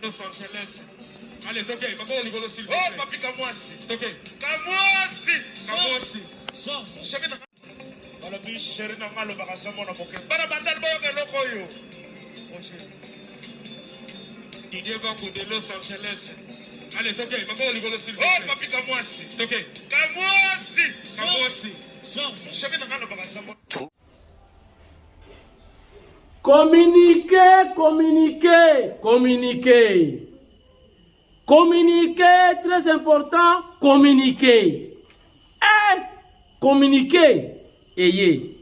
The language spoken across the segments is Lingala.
Los Angeles. Allez, toquez, maintenant on s'il vous plaît. Oh, papi, Kamwasi. Toquez. Kamwasi. Kamwasi. Voilà, puis chéri, n'a pas le barasamo na boke. Bana bandal boke loko yo. Didier Banco de Los Angeles. Allez, toquez, maintenant on s'il vous plaît. Oh, papi, Kamwasi. Toquez. Kamwasi. Kamwasi. Chéri, n'a pas le barasamo. Communiquer, communiquer, communiquer. Communiquer, très important, communiquer. Communiquer. Eye.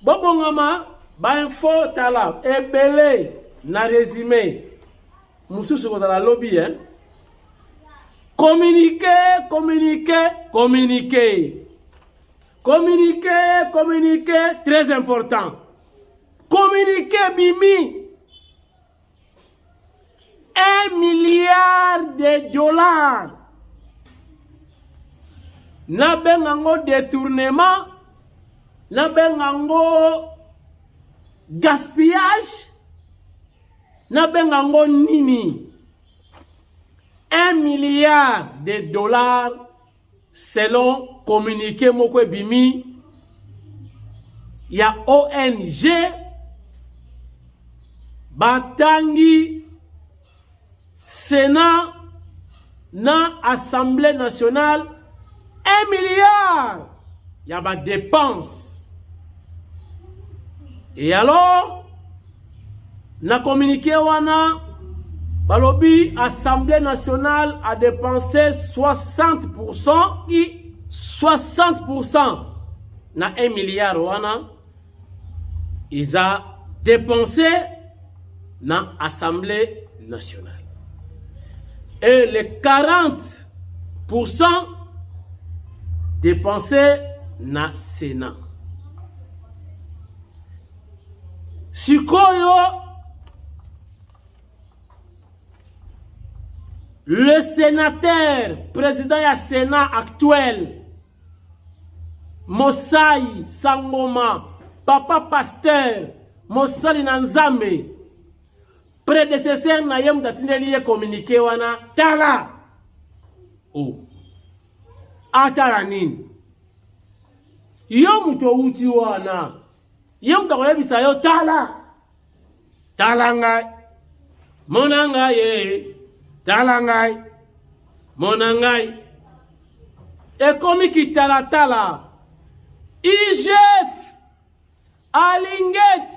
Bobongama, ba info tala, ebele, na résumé. Moussousou ko tala lobby, hein. Communiquer, communiquer, communiquer. Communiquer, communiquer, très important. Communiquer Bimi 1 milliard de dollars. Na bengango détournement, na bengango gaspillage, na bengango nini. 1 milliard de dollars selon communiqué moko Bimi. Il y a ONG Batangi Sénat na Assemblée nationale 1 milliard. Il y a des dépenses. Et alors, na communiqué wana balobi Assemblée nationale a dépensé 60% et 60% na 1 milliard wana ils ont dépensé dans l'Assemblée nationale. Et les 40% dépensés dans le Sénat. Sikoyo, le sénateur, président du Sénat actuel, Mosai Sangoma, Papa Pasteur, Mosali Nanzambe, prédécesseur na yem datineli communiqué wana tala. Oh. Atala nini? Yo muto uti wana. Yem takoyebisa yo tala. Tala ngai. Mona ngai ye. Tala ngai. Mona ngai. Ekomi ki tala tala. IGF Alinguet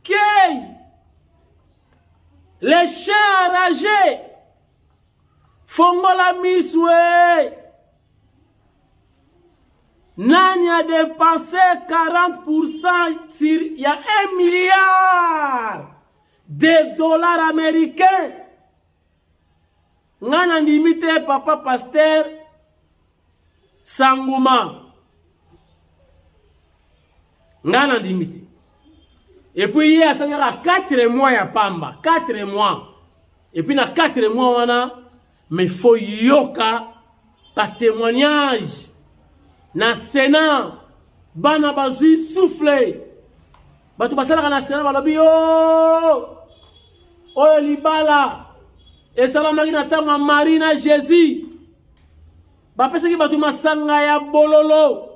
Key les chiens enragés Fongola Miswe Nani a dépensé 40% sur il y a 1 milliard de dollars américains. Ngana limité Papa Pasteur Sangoma. Ngana limité. Et puis il y a 4 mois ya pamba, 4 mois. Et puis na 4 mois wana mais faut yoka pa témoignage na Sénat bana bazui souffler. Batu basala na Sénat balobi yo oyo libala et salamaki na tama Marina Jésus. Ba pesa ki batu masanga ya bololo.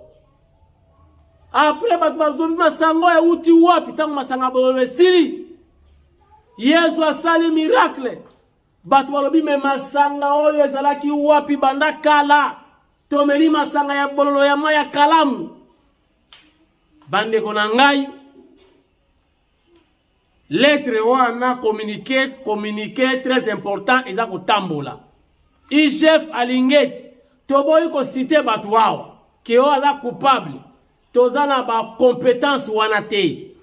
Après batu masango ya uti wapi tangu masanga bololo sili. Yesu asali miracle. Batu balobi me masanga oyo ezalaki wapi banda kala. Tomeli masanga ya bololo ya maya kalamu. Bande kona ngai. Lettre wana communiqué très important eza ko tambola. IGF Alingeti toboyi ko citer batu wawa ki o ala coupable. Tozana ba compétence wana te.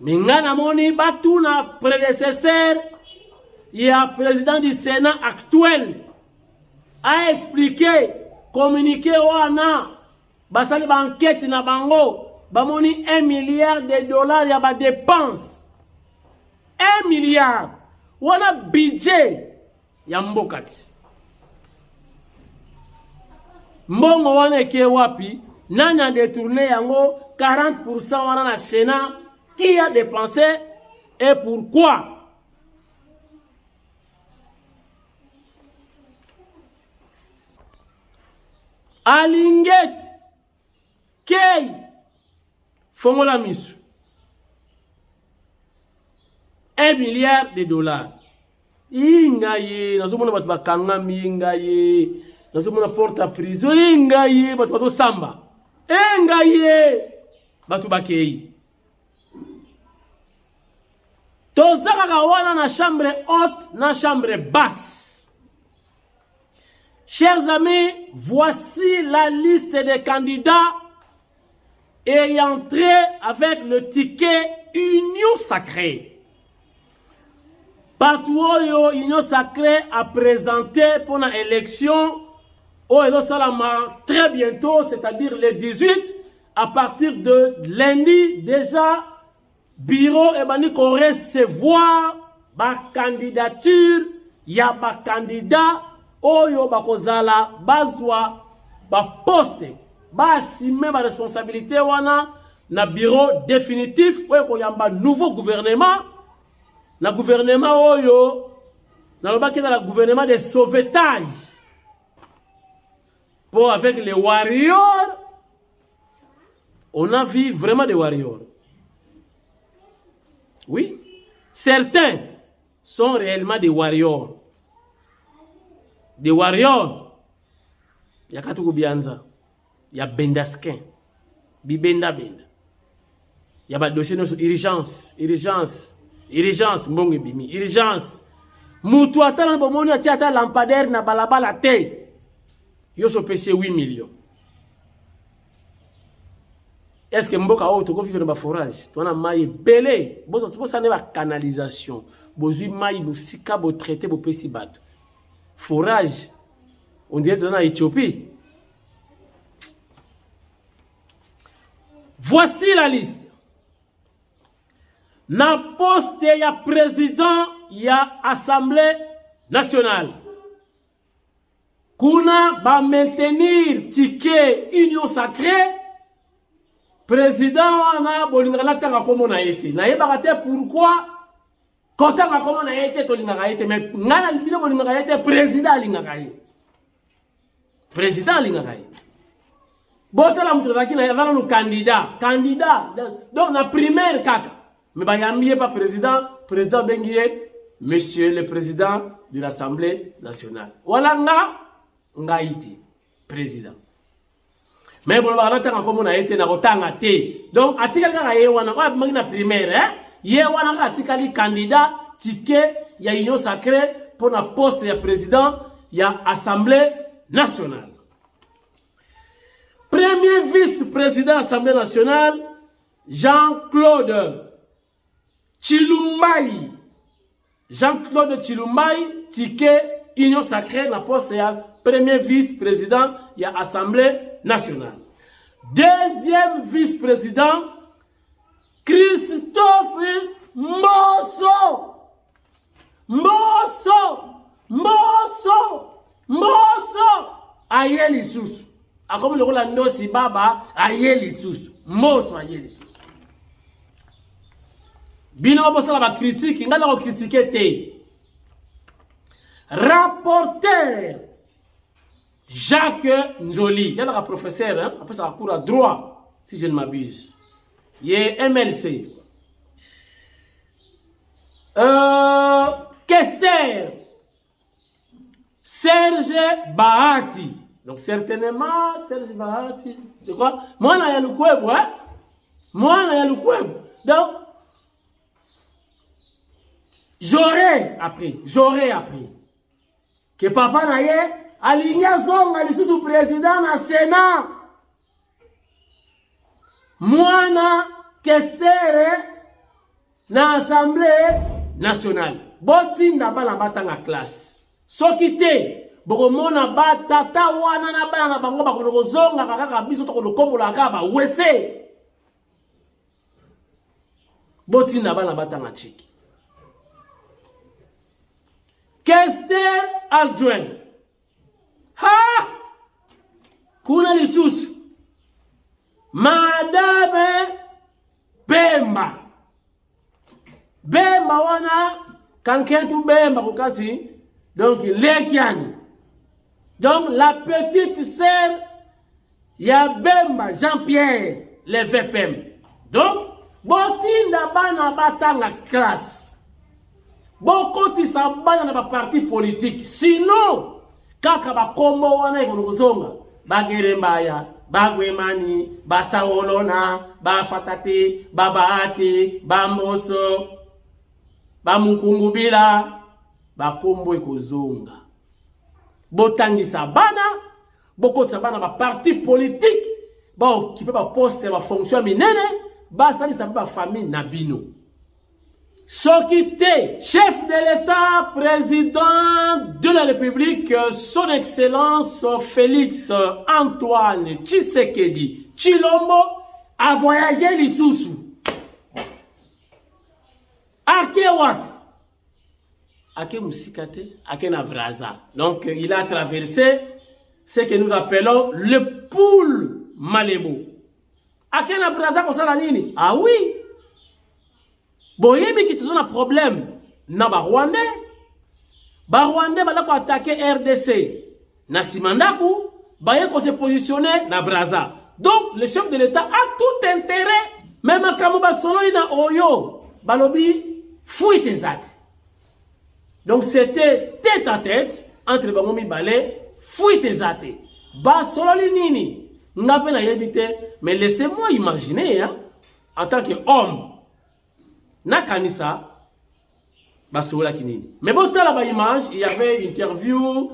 Mingana moni batu na prédécesseur il y a président du Sénat actuel a expliqué communiqué wana basali ba enquête na bango bamoni 1 milliard de dollars ya ba dépense 1 milliard wana budget ya mbokati mbongo wana ke wapi nani a détourné yango 40% wana na Sénat qui a dépensé et pourquoi Alinget Kei Fongola Misu 1 milliard de dollars. Ingaye, nazomona batu bakanga mingaye, nazomona porte à prison ingaye, batu samba. Ingaye, batu bakei. Tozaka kawana na chambre haute, na chambre basse. Chers amis, voici la liste des candidats ayant entré avec le ticket Union Sacrée. Patuoyo Union Sacrée a présenté pour l'élection au Salama très bientôt, c'est-à-dire le 18, à partir de lundi, déjà, bureau et bani qu'on recevoir ba candidature, ya ba candidat, oyo ba kozala, bazwa, ba poste, ba assumer ba responsabilité wana, na bureau définitif, oyo koyamba nouveau gouvernement, le gouvernement Oyo, dans le gouvernement de sauvetage, pour avec les warriors, on a vu vraiment des warriors. Oui, certains sont réellement des warriors. Des warriors. Il y a Katuku Bianza, il y a Bendaskin, Bibenda Benda. Il y a des dossiers urgence. Urgence, mbonge bimi. Urgence. Moutou atala bomoni atiata lampadaire na balabala te. Yo so pese 8 millions. Est-ce que mboka o to ko vivre na forage? Tona mai belé. Bozo ça ne ba canalisation. Bozui mai busika bo traiter bo pesi bato. Forage. On dirait dans Éthiopie. Voici la liste. Na poste ya président ya assemblée nationale. Kuna ba maintenir ticket Union Sacrée. Président wana bolingala tanga komo na été. Na yeba te pourquoi quand tanga komo na été to lingaka été mais ngana libino bolingaka été président lingaka été. Président lingaka été. Botala mutaki na yava no candidat donc na primaire kaka. Mais bayambiye pas président bengiye monsieur le président de l'Assemblée nationale. Wala nga iti président. Mais bon ba tanga komo na été na kotanga te. Donc atika kaka ye wana kwa magina primaire ye wana ka atika li candidat ticket ya Union Sacrée pour na poste ya président ya Assemblée nationale. Premier vice-président Assemblée nationale Jean-Claude Chilumbai. Jean-Claude Chilumbai, ticket Union Sacrée, la poste ya premier vice-président ya Assemblée nationale. Deuxième vice-président, Christophe Mbosso. Ayeli Susu. A comme le rôle Ndosi Baba, Ayeli Susu. Mbosso Ayeli Susu. Bino bossa la critique, ngala ko critiquer te. Rapporteur Jacques Njoli, il y a un professeur, hein, après ça cours à droit, si je ne m'abuse. Il est MLC. Kester Serge Bahati. Donc certainement Serge Bahati. C'est quoi? Moi na ya lukwebo, hein? Moi na ya lukwebo. Donc j'aurais appris que papa na ye alinia zonga lisusu président na Sénat. Mwana Kestere na Assemblée nationale. Botinda bana batanga classe. Soki te bokomona batata wana na bana bango bakono zonga kaka biso to ko kombola kaka ba wese. Botinda bana batanga chiki. Kester adjoint. Ha! Kuna lisusu. Madame Bemba. Bemba wana kankentu Bemba kukati. Donc Lekiani. Donc la petite sœur ya Bemba Jean-Pierre le VPM. Donc botinda bana batanga classe, bokotisa bana na ba parti politique, sinon kaka bakombo wana ikonozonga bagerembaya bagwemani basawolona bafatate babaate bamoso bamukungubila bakombo ikozonga. Botangisa bana bokotisa bana ba parti politique ba occuper ba poste ba fonction minene basalisa ba famille na bino. Soki te chef de l'État, président de la République, son Excellence Félix Antoine Tshisekedi Tshilombo a voyagé lisusu. Ake wapi? Ake Musikate, Ake na Braza. Donc il a traversé ce que nous appelons le poule Malebo. Ake na Braza kosala nini? Ah oui. Boyebi ki tozo na problème na ba Rwandais. Ba Rwandais bala ko attaquer RDC. Na Simandaku, ba ko se positionner na Braza. Donc le chef de l'État a tout intérêt, même quand ba solo ina oyo, balobi fuite zati. Donc c'était tête à tête entre Bangomi Balé, fuite zati. Ba solo nini, ngape na yebite, mais laissez-moi imaginer hein, en tant qu'homme na kanisa basola kinini. Mais bon dans la image, il y avait interview,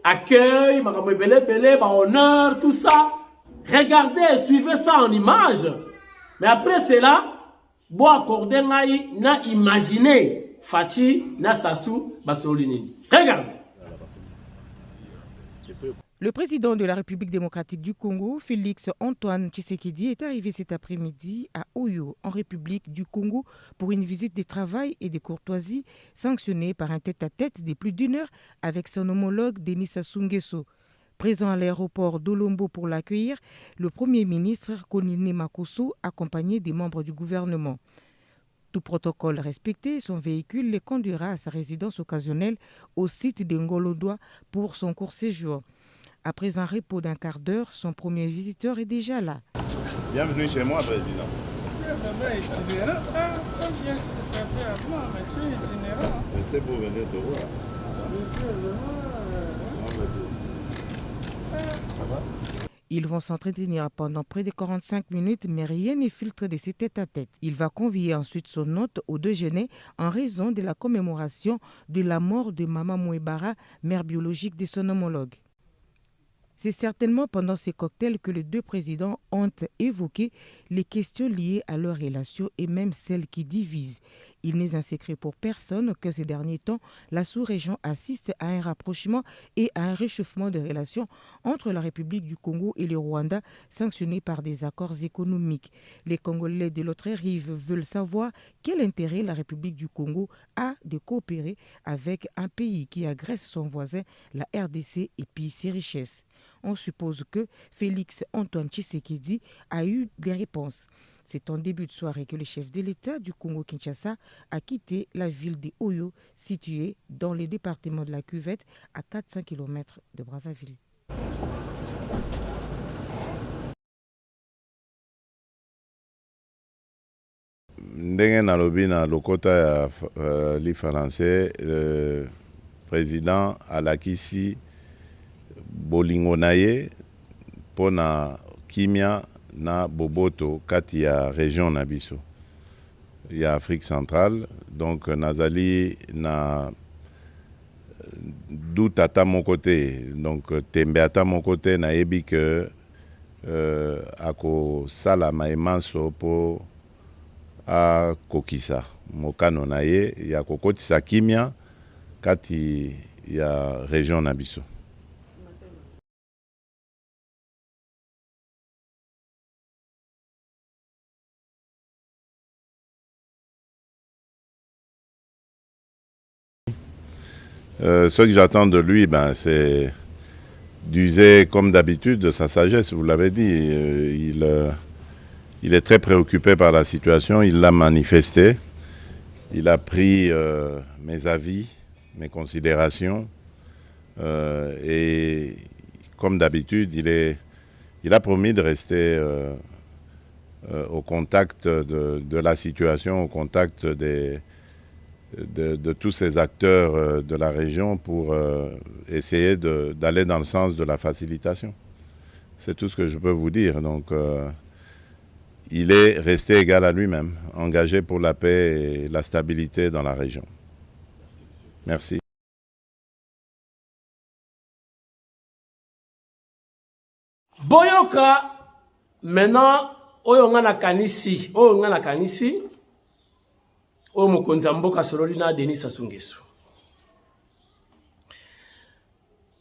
accueil, makambo belé belé, ba honneur, tout ça. Regardez, suivez ça en image. Mais après cela, bo accorder ngai na imaginer Fachi na Sassou basolinini. Regardez. Le président de la République démocratique du Congo, Félix Antoine Tshisekedi, est arrivé cet après-midi à Oyo, en République du Congo, pour une visite de travail et de courtoisie sanctionnée par un tête-à-tête de plus d'une heure avec son homologue Denis Sassou Nguesso. Présent à l'aéroport d'Olombo pour l'accueillir, le Premier ministre Konine Makosso, accompagné des membres du gouvernement. Tout protocole respecté, son véhicule les conduira à sa résidence occasionnelle au site de Ngolodwa pour son court séjour. Après un repos d'un quart d'heure, son premier visiteur est déjà là. Bienvenue chez moi, président. C'est pour venir te voir. Ils vont s'entretenir pendant près de 45 minutes, mais rien n'est filtré de ces tête-à-tête. Il va convier ensuite son hôte au déjeuner en raison de la commémoration de la mort de Mama Mouebara, mère biologique de son homologue. C'est certainement pendant ces cocktails que les deux présidents ont évoqué les questions liées à leur relation et même celles qui divisent. Il n'est un secret pour personne que ces derniers temps, la sous-région assiste à un rapprochement et à un réchauffement de relations entre la République du Congo et le Rwanda, sanctionnés par des accords économiques. Les Congolais de l'autre rive veulent savoir quel intérêt la République du Congo a de coopérer avec un pays qui agresse son voisin, la RDC, et pille ses richesses. On suppose que Félix Antoine Tshisekedi a eu des réponses. C'est en début de soirée que le chef de l'État du Congo-Kinshasa a quitté la ville de Oyo, située dans le département de la Cuvette, à 400 km de Brazzaville. Ndenge nalobi na lokota ya li français, le président alakisi bolingo na ye pona kimia na boboto kati ya région na biso ya Afrique centrale. Donc nazali na doute ata mon côté, donc tembe ata mon côté na yebi que ako sala maemanso po a kokisa mokano na ye ya kokotisa kimia kati ya région na biso. Ce que j'attends de lui, c'est d'user comme d'habitude de sa sagesse, vous l'avez dit. Il est très préoccupé par la situation, il l'a manifesté. Il a pris mes avis, mes considérations. Et comme d'habitude, il est il a promis de rester au contact de la situation, au contact de tous ces acteurs de la région pour essayer d'aller dans le sens de la facilitation. C'est tout ce que je peux vous dire. Donc, il est resté égal à lui-même, engagé pour la paix et la stabilité dans la région. Merci. Boyoka, maintenant, oyo nga nakanisi, oyo mokonzi ya mboka sololi na Denis Sassou Nguesso.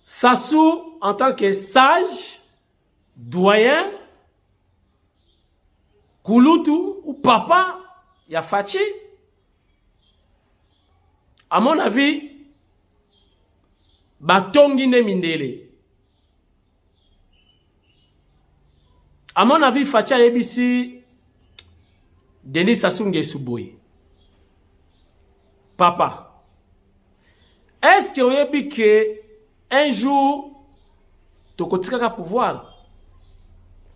Sassou, en tant que sage, doyen, Kouloutou ou papa, ya Fachi, à mon avis, batongi ne mindele. À mon avis, Fachi a ebisi Denis Sassou Nguesso boye. Papa, est-ce que vous avez que un jour, tu as pouvoir?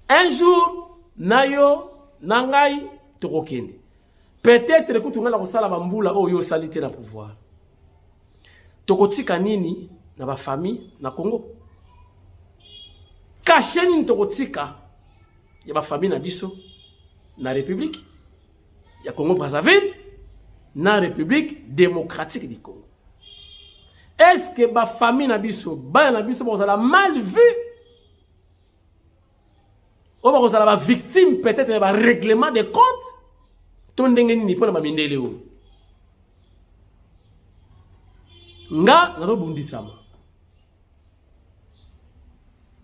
Un jour, nayo, nangai, tu as peut-être que tu as la sala bambula ou yo salité na pouvoir. Tu as nini na ba famille na Congo? Caché ni tu as ya ba famille na biso na République ya Congo Brazzaville na République démocratique du Congo. Est-ce que ma famille na biso, ba na biso vous avez mal vu? Ou vous avez la victime peut-être d'un règlement de comptes? Tout le monde n'est pas na mindele o. Nga na robundi sama.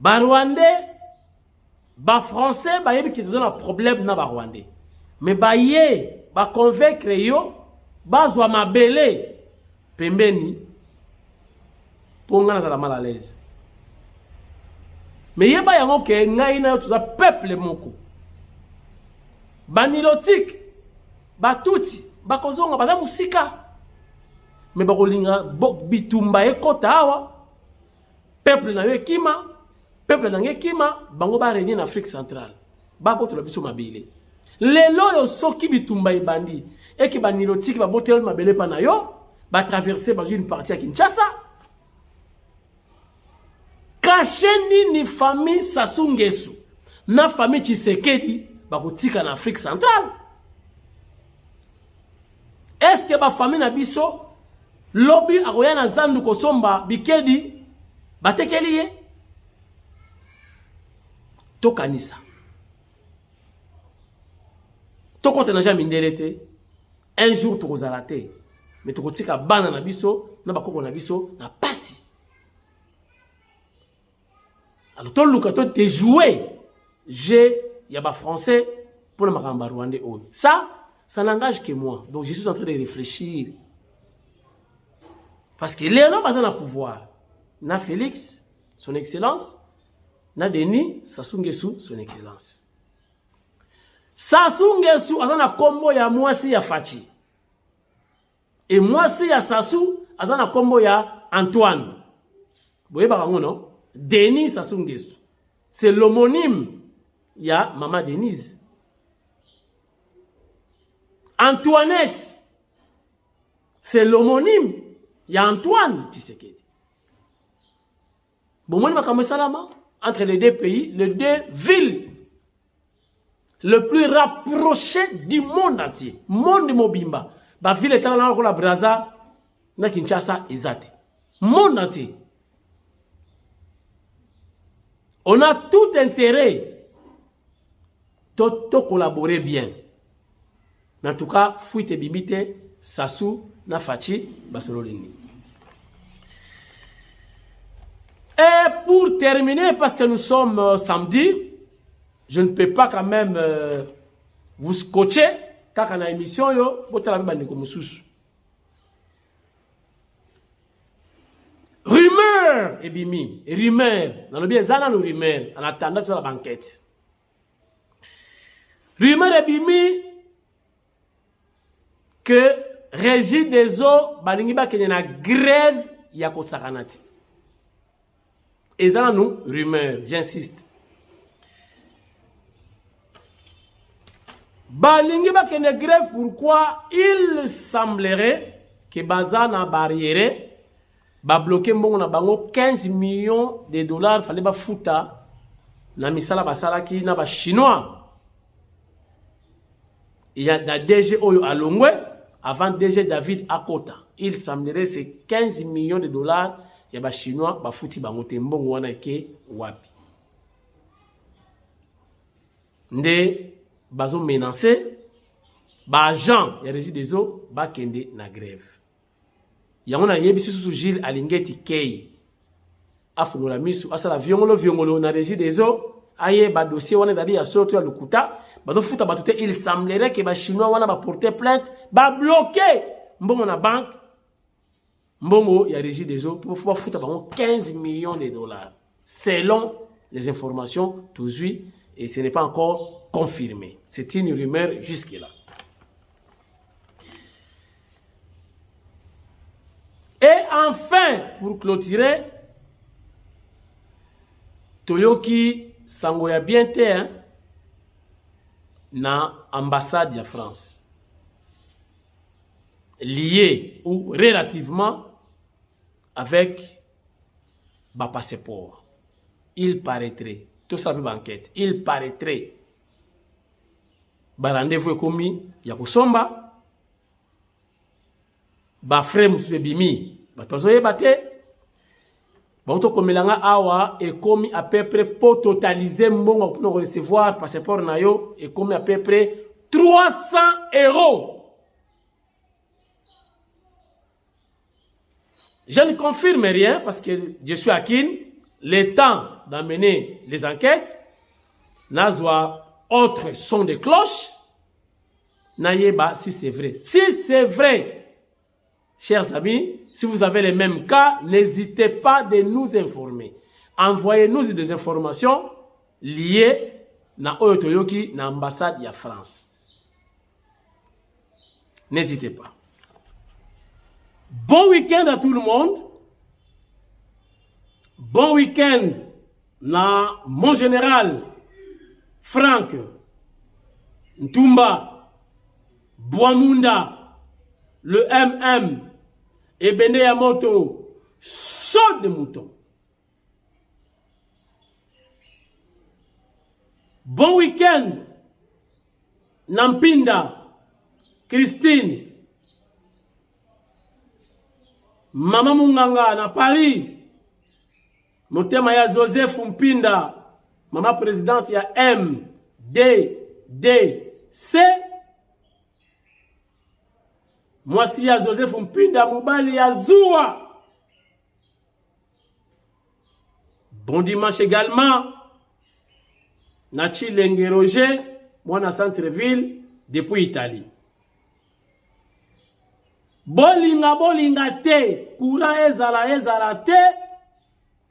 Ba Rwandais, ba Français, ba yebi qui ont un problème na ba Rwandais. Mais ba ye, ba convaincre yo, ba zwa mabele pembeni. Pour nga na mal à l'aise. Mais yeba yango ke ngai na tout ça peuple moko. Banilotique, batuti, bakozonga bada musika. Mais bakolinga bitumba ekota awa. Peuple na yo kima, peuple na kima, bango ba régner en Afrique centrale. Bako to la biso mabele. Lelo yo soki bitumba ebandi et que banilotique ba botel mabele pa na yo, ba traverser ba une partie à Kinshasa. Kacheni ni famille Sassou Nguesso na famille Tshisekedi bakotika na Afrique centrale. Est-ce que ba famille na biso lobby akoya na zandu kosomba bikedi batekeli ye? Tokanisa. Tokote na jamais ndelete. Un jour tokozala te. Mais tokotika bana na biso na bakoko na biso na pasi. Alors, tout le monde a joué. Il y a des Français pour le Maramba Rwandais. Ça n'engage que moi. Donc, je suis en train de réfléchir. Parce que les gens ont le pouvoir. Na Félix, son excellence. Na Denis, Sassou Nguesso, son excellence. Sassou Nguesso a un combo ya Mwasi ya Fachi. Et Mwasi ya Sassou a un combo ya Antoine. Vous voyez pas non? Denis Sassou Nguesso. C'est l'homonyme. Il y a Maman Denise. Antoinette. C'est l'homonyme. Il y a Antoine Tshisekedi. Bon, moi, je salama entre les deux pays, les deux villes le plus rapproché du monde entier. Monde Mobimba. La ville est là, la Brazza, na Kinshasa, Ezate. Monde entier. On a tout intérêt de collaborer bien. En tout cas, Fuite Bimite, Sassou, Nafachi, Basololini. Et pour terminer, parce que nous sommes samedi, je ne peux pas quand même vous scotcher, car on a une émission, rumeur et bimi, rumeur. Dans le bien, ça nous rumeur en attendant sur la banquette. Rumeur et bimi que Régie des eaux, balingi ba kenyana grève yako sakanati. Et ça nous rumeur, j'insiste. balingi bakende grève. Pourquoi? Il semblerait que baza na barrière ba bloqué mbongo na bango 15 millions de dollars fallait ba futa na misala basala ki na ba chinois. Il y a la DG Oyo Alongwe avant DG David Akota. Il semblerait c'est 15 millions de dollars ya ba chinois ba futi bango te mbongo wana ke wapi. Nde bazo menacé ba agent ya régie des eaux ba kende na grève. Yango na yebisi sous Gilles Alingeti Kei afungola misu asala viongolo na régie des eaux aye ba dossier wana dali ya sorti ya lukuta bazo futa batute. Il semblerait que ba chinois wana ba porter plainte ba bloquer mbongo na banque mbongo ya régie des eaux pour futa bango 15 millions de dollars selon les informations toujours, et ce n'est pas encore confirmé. C'est une rumeur jusque-là. Et enfin, pour clôturer, Toyoki Sangoya Biente na ambassade de France. Lié ou relativement avec ma passeport. Il paraîtrait, tout ça peut enquête, il paraîtrait, ba rendez-vous commis, ya kusomba, ba frère Moussé Bimi, ba tozoye bate, ba auto komelanga awa et commis à peu près pour totaliser mbongo pour recevoir passeport na yo et commis à peu près 300 €. Je ne confirme rien parce que je suis à Kin. Le temps d'amener les enquêtes, Nazwa, autre son de cloche, Nayeba, si c'est vrai. Si c'est vrai, chers amis, si vous avez les mêmes cas, n'hésitez pas de nous informer. Envoyez-nous des informations liées à Oyotoyoki, na l'ambassade de France. N'hésitez pas. Bon week-end à tout le monde. Bon week-end na mon général Franck Ntumba Boamunda, le MM et Bende Yamoto, saut de mouton. Bon week-end Nampinda Christine Mama Munganga na Paris. Motema ya Joseph Mpinda, Mama présidente ya MDDC. Moi si ya Joseph Mpinda Mubali ya Zoua. Bon dimanche également. Nachi Lenge Roger, moi na centre-ville depuis Italie. Bolinga te, courant ezala te,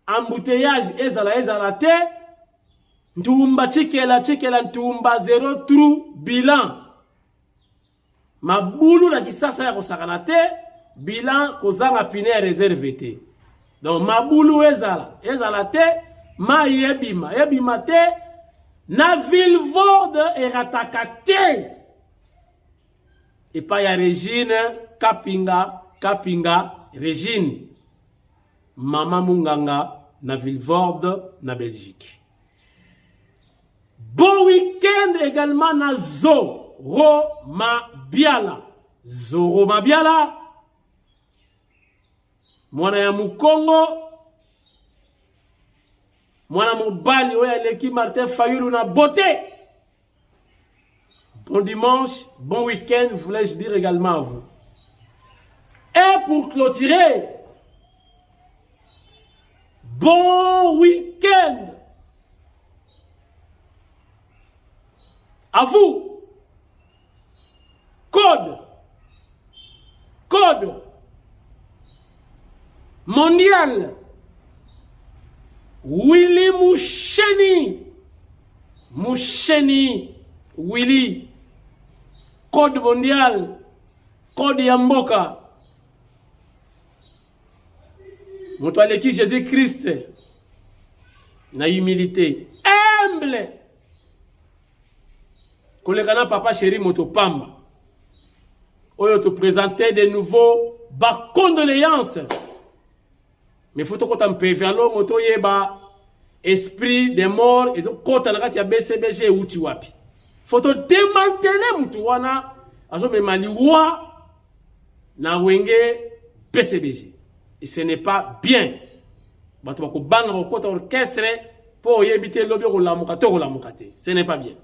embouteillage ezala te, ntumba chikela ntumba 0 trou bilan. Mabulu na kisasa ya kosakana te, bilan kozanga pine réservé te. Donc mabulu ezala te, ma yebima te, na Vilvoorde erataka te. Et pas ya Régine Kapinga Régine Mama Munganga na Vilvoorde na Belgique. Bon week-end également na Zoro Mabiala. Mwana ya Mukongo, mwana mobali oya leki Martin Fayulu na beauté. Bon dimanche, bon week-end, voulais-je dire également à vous. Et pour clôturer, bon week-end à vous. Code mondial Willy Moucheni Willy. Code mondial, code Yamboka. Motoaleki Jésus-Christ, na humilité, humble. kolekana papa chéri motopamba oyo te présenter de nouveaux bas condoléances mais faut to kota mpevalo moto yeba esprit des morts et kota na kati ya BCBG uti wapi faut to démanteler mutu wana azo me maliwa na wenge BCBG et ce n'est pas bien bato bako banga ko kota orchestre pour yebite lobi ko lamuka to ko lamuka te ce n'est pas bien.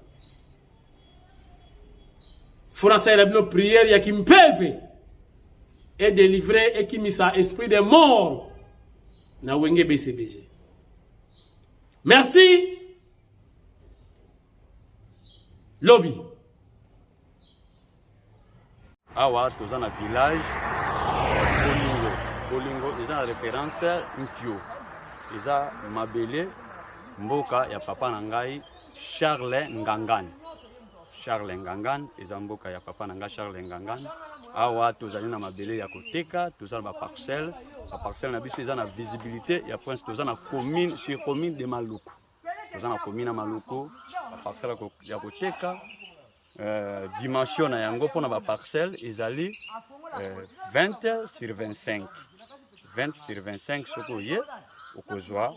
Français la nos prières ya qui mpeve et délivrer et qui misa esprit des morts na wenge BCBG. Merci lobby. Awa toza na village Bolingo eza na référence Ntio eza mabele mboka ya papa na ngai Charles Ngangan eza mboka ya papa na ngai Charles Ngangan. Awa tozali na mabele ya koteka toza na ba parcelle na biso eza na visibilité ya prince toza na commune sur commune de Maluku toza na commune ya Maluku ba parcelle ya koteka dimension na yango pona ba parcelle ezali 20 sur 25 soko ye okozwa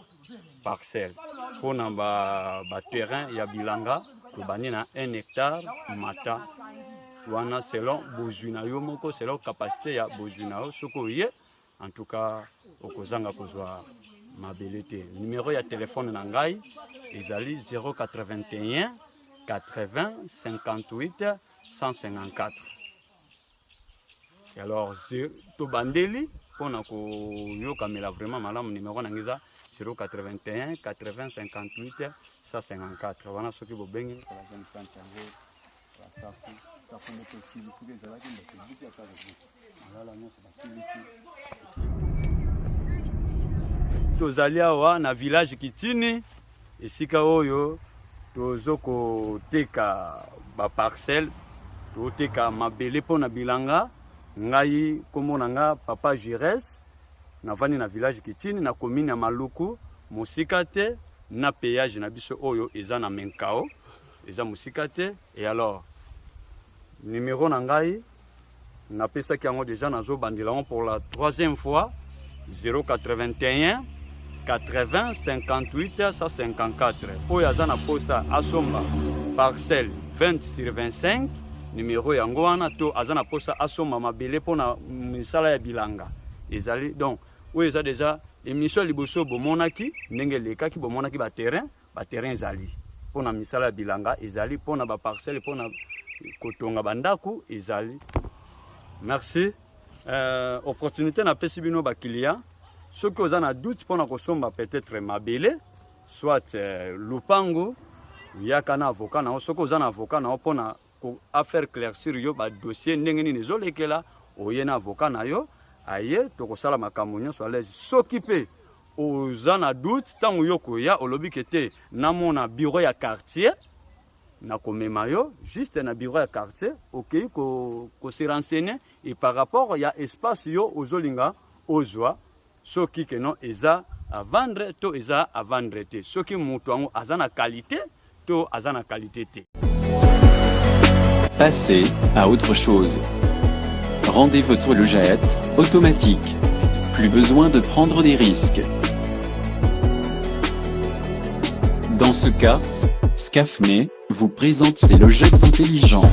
parcelle pona ba terrain ya bilanga tobani na 1 hectare mata wana selon bozwina yo moko selon capacité ya bozwina yo soko ye en tout cas okozanga kozwa mabele te. Numéro ya téléphone na ngai ezali 081 80 58 154. Et alors to bandeli pona ko yo kamela vraiment malamu numéro na ngiza 081 80 58 154. Wana soki bobengi la jeune femme tango la safu ta fond de possible pour les ala qui me dit ya kazi. Ala nyo sa basili. Tozali awa na village Kitini esika oyo tozoko teka ba parcelle to teka mabele pona bilanga ngai komona nga papa Jires na vani na village Kitini na commune ya Maluku musika te na péage na biso oyo eza na Menkao eza musika te. Et alors numéro na ngai na pesa ki yango déjà nazo bandila pour la 3e fois 081 80 58 154. Oyo aza na posa asomba parcelle 20 sur 25 numéro yango wana to aza na posa asomba mabele pona misala ya bilanga ezali donc oyo eza déjà émission liboso bomonaki ndenge lekaki bomonaki ba terrain ezali pona misala ya bilanga ezali pona ba parcelle pona kotonga bandako ezali. Merci opportunité na pesi bino ba client ceux qui ont un doute pour kosomba peut-être mabele soit lupango yakana avocat na ceux qui ont un avocat na pona ko affaire claircir yo ba dossier ndenge nini zolekela oyena avocat na yo aye to kosala makambo nyonso à l'aise s'occuper aux en doute tango yoko ya olobi kete na mona bureau ya quartier na komema yo juste na bureau ya quartier OK ko se renseigner et par rapport ya espace yo ozolinga ozwa soki que non eza à vendre to eza à vendre te soki mutu ango azana qualité to azana qualité te. Passez à autre chose. Rendez votre logette automatique. Plus besoin de prendre des risques. Dans ce cas, Scafme vous présente ses logettes intelligentes.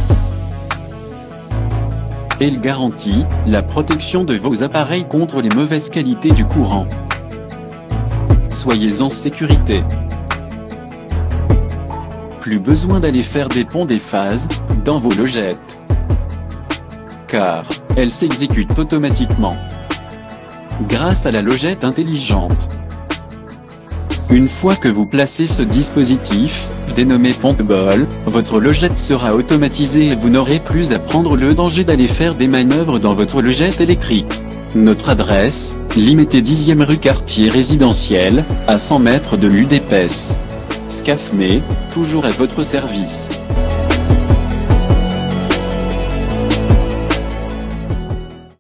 Elle garantit la protection de vos appareils contre les mauvaises qualités du courant. Soyez en sécurité. Plus besoin d'aller faire des ponts des phases dans vos logettes, car elles s'exécutent automatiquement grâce à la logette intelligente. Une fois que vous placez ce dispositif, dénommé Pompeball, votre logette sera automatisée et vous n'aurez plus à prendre le danger d'aller faire des manœuvres dans votre logette électrique. Notre adresse, Limité 10e rue quartier résidentiel, à 100 mètres de l'UDPS. Scafme, toujours à votre service.